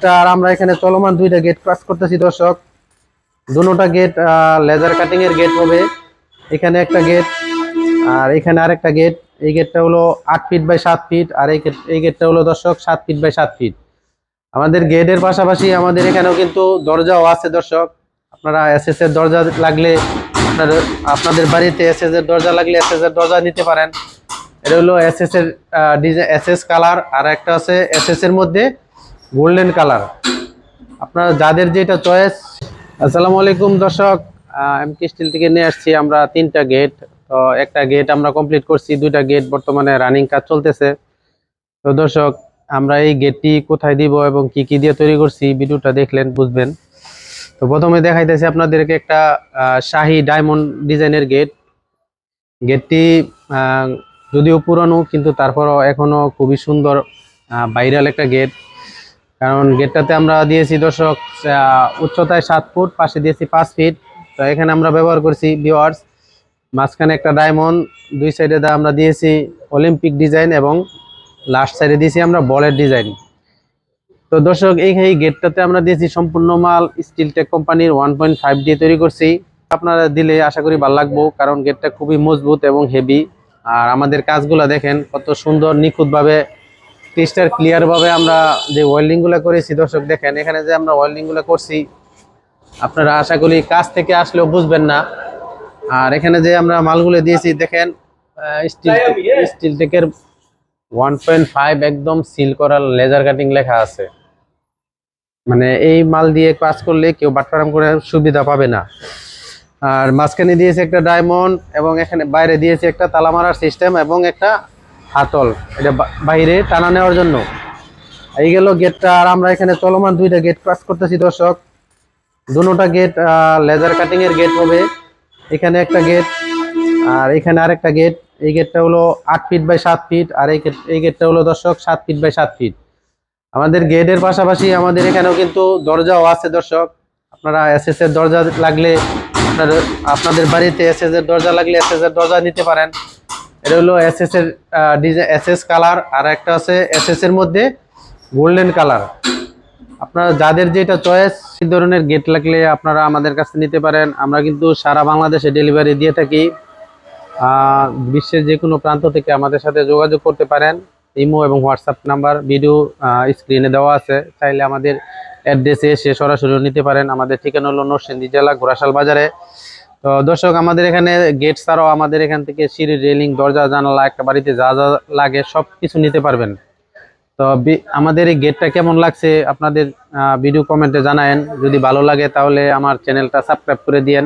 আর আমরা এখানে চলমান দুইটা গেট ক্রস করতেছি দর্শক। দুটোটা গেট লেজার কাটিং এর গেট হবে। এখানে একটা গেট আর এখানে আরেকটা গেট। এই গেটটা হলো 8 ফিট বাই 7 ফিট আর এই গেটটা হলো দর্শক 7 ফিট বাই 7 ফিট। আমাদের গেটের পাশাপাশি আমাদের এখানেও কিন্তু দরজাও আছে দর্শক। আপনারা এসএস এর দরজা লাগলে আপনাদের বাড়িতে এসএস এর দরজা লাগলে এসএস এর দরজা নিতে পারেন। এটা হলো এসএস এর ডিজাইন, এসএস কালার, আর একটা আছে এসএস এর মধ্যে গোল্ডেন কালার। আপনারা যাদের যেটা চয়েস। আসসালামু আলাইকুম দর্শক, এমকে স্টিল থেকে নিয়ে আসছি আমরা 3টা গেট। তো একটা গেট আমরা কমপ্লিট করছি, 2টা গেট বর্তমানে রানিং কাজ চলতেছে। তো দর্শক, আমরা এই গেটটি কোথায় দিব এবং কি কি দিয়ে তৈরি করছি ভিডিওটা দেখলেন বুঝবেন। তো প্রথমে দেখাইতেছি আপনাদেরকে একটা শাহী ডায়মন্ড ডিজাইনের গেট। গেটটি যদিও পুরানো কিন্তু তারপরও এখনো খুবই সুন্দর, ভাইরাল একটা গেট। কারণ গেটটাতে আমরা দিয়েছি দর্শক উচ্চতায় 7 ফুট, পাশে দিয়েছি 5 ফিট। তো এখানে আমরা ব্যবহার করছি ভিউয়ার্স মাঝখানে একটা ডায়মন্ড, দুই সাইডে আমরা দিয়েছি অলিম্পিক ডিজাইন এবং লাস্ট সাইডে দিয়েছি আমরা বলের ডিজাইন। তো দর্শক, এই গেটটাতে আমরা দিয়েছি সম্পূর্ণ মাল স্টিল টেক কোম্পানির 1.5 দিয়ে তৈরি করছি। আপনারা দিলে আশা করি ভালো লাগবো, কারণ গেটটা খুবই মজবুত এবং হেভি। আর আমাদের কাজগুলো দেখেন কত সুন্দর, নিখুঁতভাবে, ক্রিস্টাল ক্লিয়ার ভাবে আমরা যে ওয়েল্ডিং গুলো করেছি দর্শক দেখেন। এখানে যে আমরা ওয়েল্ডিং গুলো করছি আপনারা আশা করি কাজ থেকে আসলেও বুঝবেন না। আর এখানে যে আমরা মালগুলো দিয়েছি দেখেন, স্টিল টেকের 1.5 একদম সিল করা লেজার কাটিং লেখা আছে। মানে এই মাল দিয়ে কাজ করলে কেউ বাটপারাম করে সুবিধা পাবে না। আর মাঝখানে দিয়েছে একটা ডায়মন্ড এবং এখানে বাইরে দিয়েছে একটা তালা মারার সিস্টেম এবং একটা হাতল, এটা বাইরে টানা নেওয়ার জন্য। এই গেল গেটটা। আর আমরা এখানে চলমান 2টা গেট ক্রস করতেছি দর্শক। দুটোটা গেট লেজার কাটিং এর গেট হবে। এখানে একটা গেট আর এখানে আরেকটা গেট। এই গেটটা হলো 8 ফিট বাই 7 ফিট আর এই গেটটা হলো দর্শক 7 ফিট বাই 7 ফিট। আমাদের গেটের পাশাপাশি আমাদের এখানেও কিন্তু দরজাও আছে দর্শক। আপনারা এসএস এর দরজা লাগলে আপনাদের বাড়িতে এসএস এর দরজা লাগলে এসএস এর দরজা নিতে পারেন। এটা হলো এসএস এর ডিজাইন, এসএস কালার, আর একটা আছে এসএস এর মধ্যে গোল্ডেন কালার। আপনারা যাদের যেটা চয়েস এই ধরনের গেট লাগলে আপনারা আমাদের কাছে নিতে পারেন। আমরা কিন্তু সারা বাংলাদেশে ডেলিভারি দিয়ে থাকি। বিশ্বের যে কোনো প্রান্ত থেকে আমাদের সাথে যোগাযোগ করতে পারেন। ইমো এবং হোয়াটসঅ্যাপ নাম্বার ভিডিও স্ক্রিনে দেওয়া আছে, চাইলে আমাদের অ্যাড্রেসে এসে সরাসরি নিতে পারেন। আমাদের ঠিকানা হলো নরসিংদী জেলা ঘোড়াশাল বাজারে। তো দর্শক, আমাদের এখানে গেট ছাড়াও আমাদের এখান থেকে সিঁড়ি, রেলিং, দরজা, জানালা, একটা বাড়িতে যা যা লাগে সব কিছু নিতে পারবেন। তো আমাদের এই গেটটা কেমন লাগছে আপনাদের ভিডিও কমেন্টে জানায়েন। যদি ভালো লাগে তাহলে আমার চ্যানেলটা সাবস্ক্রাইব করে দিয়েন।